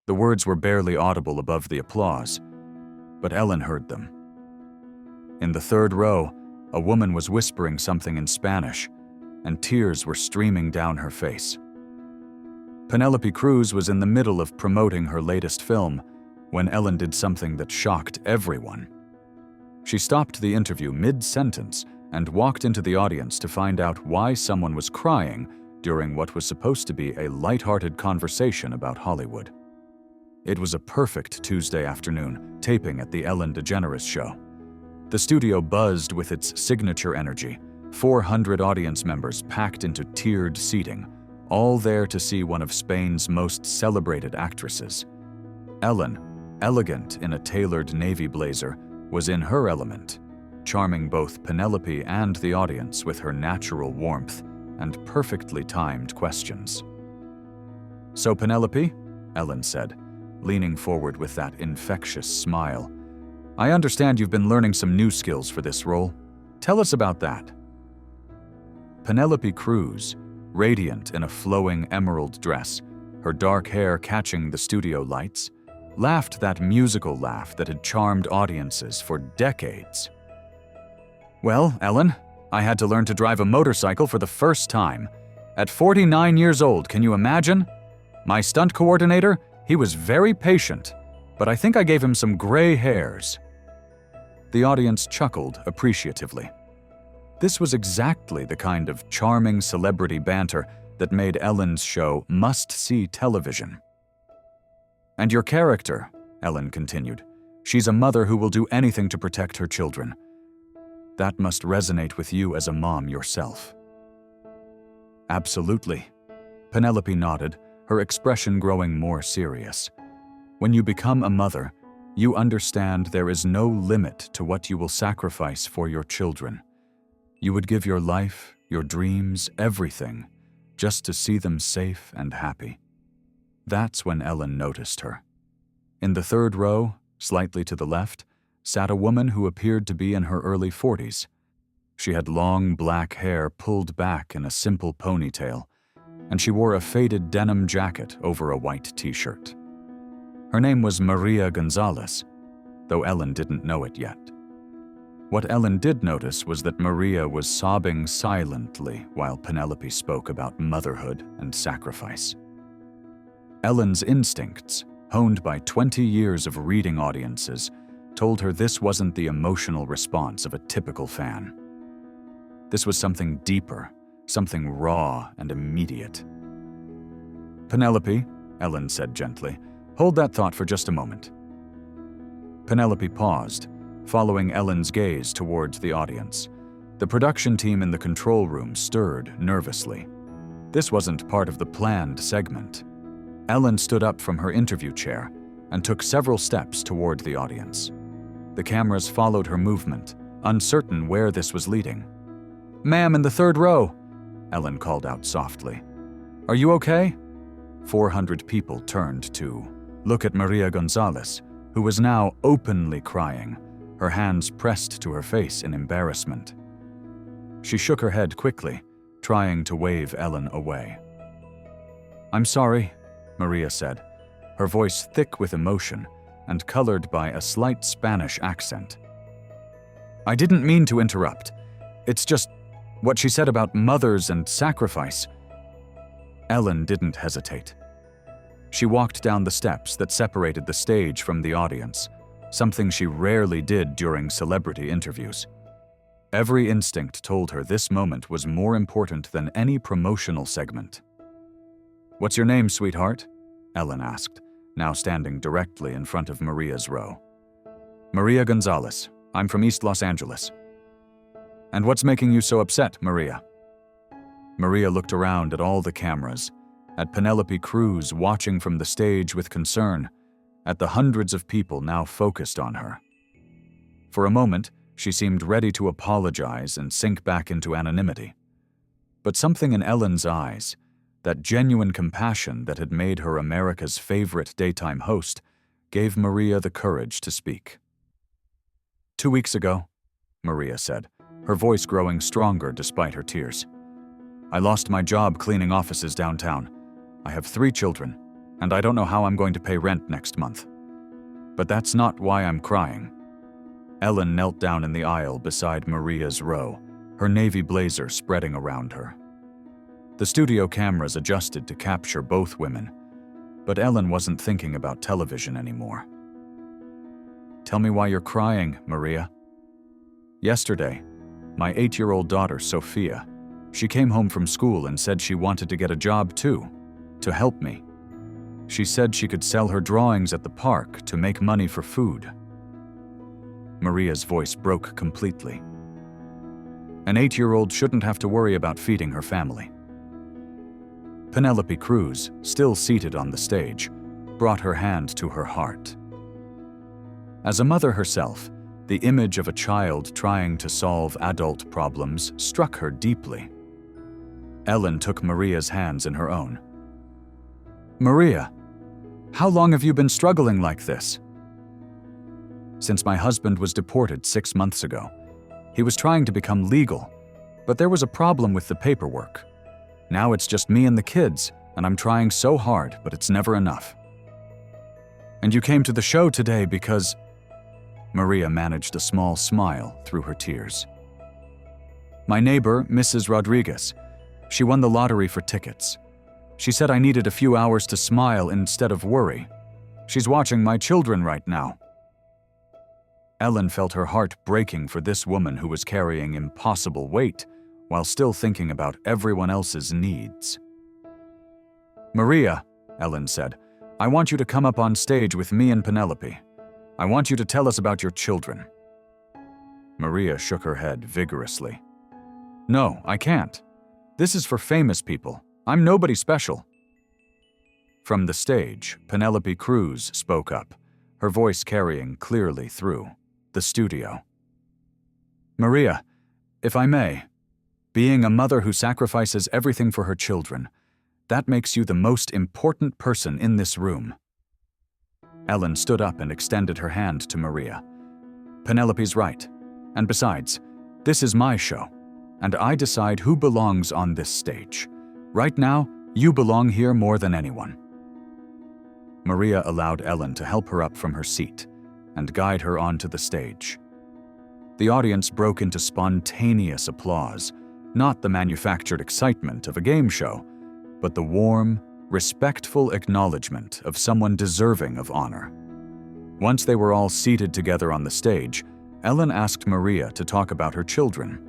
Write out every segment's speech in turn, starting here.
The words were barely audible above the applause, but Ellen heard them. In the third row, a woman was whispering something in Spanish, and tears were streaming down her face. Penelope Cruz was in the middle of promoting her latest film when Ellen did something that shocked everyone. She stopped the interview mid-sentence and walked into the audience to find out why someone was crying during what was supposed to be a lighthearted conversation about Hollywood. It was a perfect Tuesday afternoon, taping at the Ellen DeGeneres show. The studio buzzed with its signature energy, 400 audience members packed into tiered seating, all there to see one of Spain's most celebrated actresses. Ellen, elegant in a tailored navy blazer, was in her element, charming both Penelope and the audience with her natural warmth and perfectly timed questions. "So, Penelope," Ellen said, leaning forward with that infectious smile, "I understand you've been learning some new skills for this role. Tell us about that." Penelope Cruz, radiant in a flowing emerald dress, her dark hair catching the studio lights, laughed that musical laugh that had charmed audiences for decades. "Well, Ellen, I had to learn to drive a motorcycle for the first time. At 49 years old, can you imagine? My stunt coordinator, he was very patient, but I think I gave him some gray hairs." The audience chuckled appreciatively. This was exactly the kind of charming celebrity banter that made Ellen's show must-see television. "And your character," Ellen continued, "she's a mother who will do anything to protect her children. That must resonate with you as a mom yourself." "Absolutely." Penelope nodded, her expression growing more serious. "When you become a mother, you understand there is no limit to what you will sacrifice for your children. You would give your life, your dreams, everything, just to see them safe and happy." That's when Ellen noticed her. In the third row, slightly to the left, sat a woman who appeared to be in her early 40s. She had long black hair pulled back in a simple ponytail, and she wore a faded denim jacket over a white t-shirt. Her name was Maria Gonzalez, though Ellen didn't know it yet. What Ellen did notice was that Maria was sobbing silently while Penelope spoke about motherhood and sacrifice. Ellen's instincts, honed by 20 years of reading audiences, told her this wasn't the emotional response of a typical fan. This was something deeper, something raw and immediate. "Penelope," Ellen said gently, "hold that thought for just a moment." Penelope paused, following Ellen's gaze towards the audience. The production team in the control room stirred nervously. This wasn't part of the planned segment. Ellen stood up from her interview chair and took several steps toward the audience. The cameras followed her movement, uncertain where this was leading. "Ma'am, in the third row," Ellen called out softly. "Are you okay?" 400 people turned to look at Maria Gonzalez, who was now openly crying, her hands pressed to her face in embarrassment. She shook her head quickly, trying to wave Ellen away. "I'm sorry," Maria said, her voice thick with emotion and colored by a slight Spanish accent. "I didn't mean to interrupt. It's just what she said about mothers and sacrifice." Ellen didn't hesitate. She walked down the steps that separated the stage from the audience, something she rarely did during celebrity interviews. Every instinct told her this moment was more important than any promotional segment. "What's your name, sweetheart?" Ellen asked, now standing directly in front of Maria's row. "Maria Gonzalez. I'm from East Los Angeles." "And what's making you so upset, Maria?" Maria looked around at all the cameras, at Penelope Cruz watching from the stage with concern, at the hundreds of people now focused on her. For a moment, she seemed ready to apologize and sink back into anonymity. But something in Ellen's eyes, that genuine compassion that had made her America's favorite daytime host, gave Maria the courage to speak. 2 weeks ago, Maria said, her voice growing stronger despite her tears. "I lost my job cleaning offices downtown. I have 3 children. and I don't know how I'm going to pay rent next month. But that's not why I'm crying." Ellen knelt down in the aisle beside Maria's row, her navy blazer spreading around her. The studio cameras adjusted to capture both women, but Ellen wasn't thinking about television anymore. "Tell me why you're crying, Maria." "Yesterday, my 8-year-old daughter, Sophia, she came home from school and said she wanted to get a job too, to help me. She said she could sell her drawings at the park to make money for food." Maria's voice broke completely. An 8-year-old shouldn't have to worry about feeding her family. Penelope Cruz, still seated on the stage, brought her hand to her heart. As a mother herself, the image of a child trying to solve adult problems struck her deeply. Ellen took Maria's hands in her own. "Maria, how long have you been struggling like this?" "Since my husband was deported 6 months ago. He was trying to become legal, but there was a problem with the paperwork. Now it's just me and the kids, and I'm trying so hard, but it's never enough." "And you came to the show today because—" Maria managed a small smile through her tears. "My neighbor, Mrs. Rodriguez, she won the lottery for tickets. She said I needed a few hours to smile instead of worry. She's watching my children right now." Ellen felt her heart breaking for this woman who was carrying impossible weight while still thinking about everyone else's needs. "Maria," Ellen said, "I want you to come up on stage with me and Penelope. I want you to tell us about your children." Maria shook her head vigorously. "No, I can't. This is for famous people. I'm nobody special." From the stage, Penelope Cruz spoke up, her voice carrying clearly through the studio. "Maria, if I may, being a mother who sacrifices everything for her children, that makes you the most important person in this room." Ellen stood up and extended her hand to Maria. "Penelope's right. And besides, this is my show, and I decide who belongs on this stage. Right now, you belong here more than anyone." Maria allowed Ellen to help her up from her seat and guide her onto the stage. The audience broke into spontaneous applause, not the manufactured excitement of a game show, but the warm, respectful acknowledgement of someone deserving of honor. Once they were all seated together on the stage, Ellen asked Maria to talk about her children.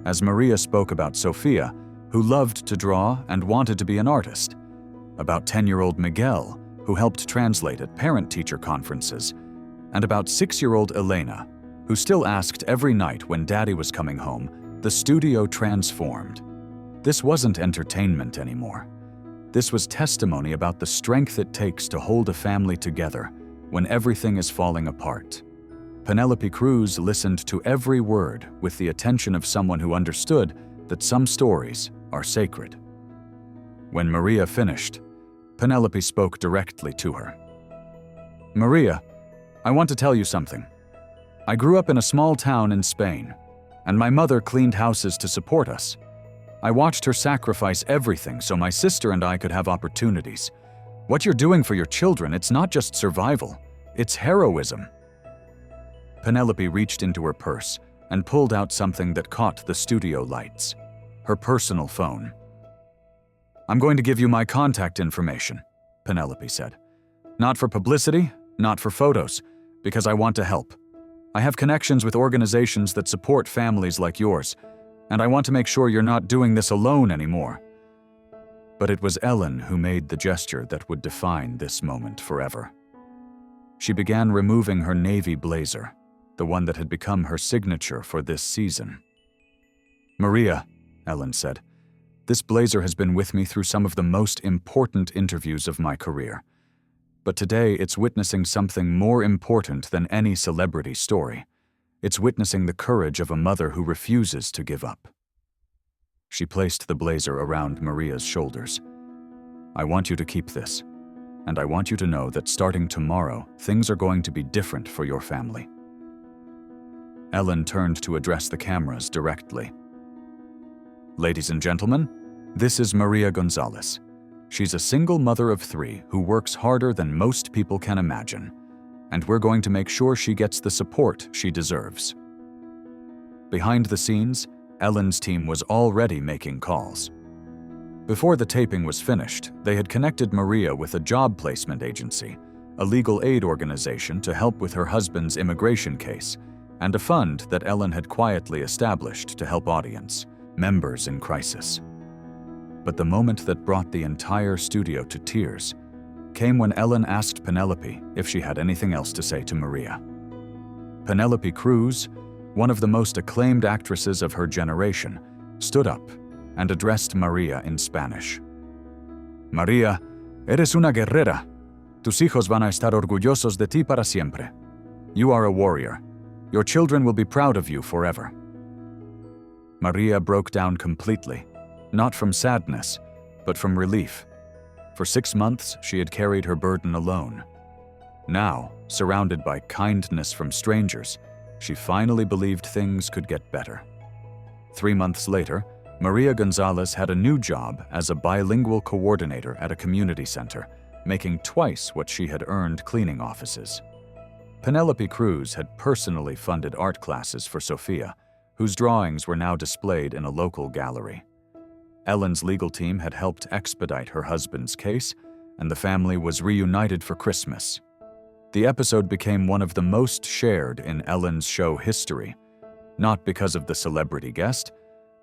As Maria spoke about Sophia, who loved to draw and wanted to be an artist, about 10-year-old Miguel, who helped translate at parent-teacher conferences, and about 6-year-old Elena, who still asked every night when Daddy was coming home, the studio transformed. This wasn't entertainment anymore. This was testimony about the strength it takes to hold a family together when everything is falling apart. Penelope Cruz listened to every word with the attention of someone who understood that some stories are sacred. When Maria finished, Penelope spoke directly to her. "Maria, I want to tell you something. I grew up in a small town in Spain, and my mother cleaned houses to support us. I watched her sacrifice everything so my sister and I could have opportunities. What you're doing for your children, it's not just survival, it's heroism." Penelope reached into her purse and pulled out something that caught the studio lights, her personal phone. "I'm going to give you my contact information," Penelope said. "Not for publicity, not for photos, because I want to help. I have connections with organizations that support families like yours, and I want to make sure you're not doing this alone anymore." But it was Ellen who made the gesture that would define this moment forever. She began removing her navy blazer, the one that had become her signature for this season. "Maria," Ellen said, "this blazer has been with me through some of the most important interviews of my career. But today it's witnessing something more important than any celebrity story. It's witnessing the courage of a mother who refuses to give up." She placed the blazer around Maria's shoulders. "I want you to keep this, and I want you to know that starting tomorrow, things are going to be different for your family." Ellen turned to address the cameras directly. "Ladies and gentlemen, this is Maria Gonzalez. She's a single mother of 3 who works harder than most people can imagine, and we're going to make sure she gets the support she deserves." Behind the scenes, Ellen's team was already making calls. Before the taping was finished, they had connected Maria with a job placement agency, a legal aid organization to help with her husband's immigration case, and a fund that Ellen had quietly established to help audience members in crisis. But the moment that brought the entire studio to tears came when Ellen asked Penelope if she had anything else to say to Maria. Penelope Cruz, one of the most acclaimed actresses of her generation, stood up and addressed Maria in Spanish. "Maria, eres una guerrera. Tus hijos van a estar orgullosos de ti para siempre. You are a warrior. Your children will be proud of you forever." Maria broke down completely, not from sadness, but from relief. For 6 months, she had carried her burden alone. Now, surrounded by kindness from strangers, she finally believed things could get better. 3 months later, Maria Gonzalez had a new job as a bilingual coordinator at a community center, making twice what she had earned cleaning offices. Penelope Cruz had personally funded art classes for Sophia, whose drawings were now displayed in a local gallery. Ellen's legal team had helped expedite her husband's case, and the family was reunited for Christmas. The episode became one of the most shared in Ellen's show history, not because of the celebrity guest,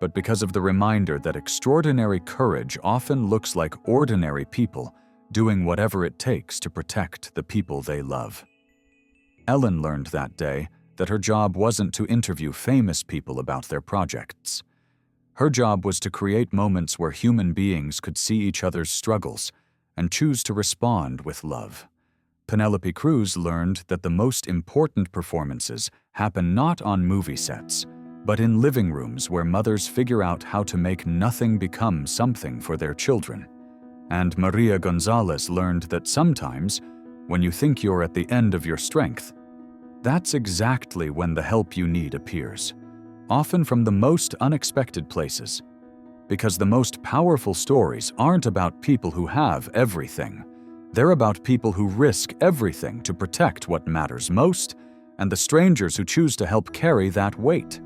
but because of the reminder that extraordinary courage often looks like ordinary people doing whatever it takes to protect the people they love. Ellen learned that day that her job wasn't to interview famous people about their projects. Her job was to create moments where human beings could see each other's struggles and choose to respond with love. Penelope Cruz learned that the most important performances happen not on movie sets, but in living rooms where mothers figure out how to make nothing become something for their children. And Maria Gonzalez learned that sometimes, when you think you're at the end of your strength, that's exactly when the help you need appears, often from the most unexpected places. Because the most powerful stories aren't about people who have everything. They're about people who risk everything to protect what matters most, and the strangers who choose to help carry that weight.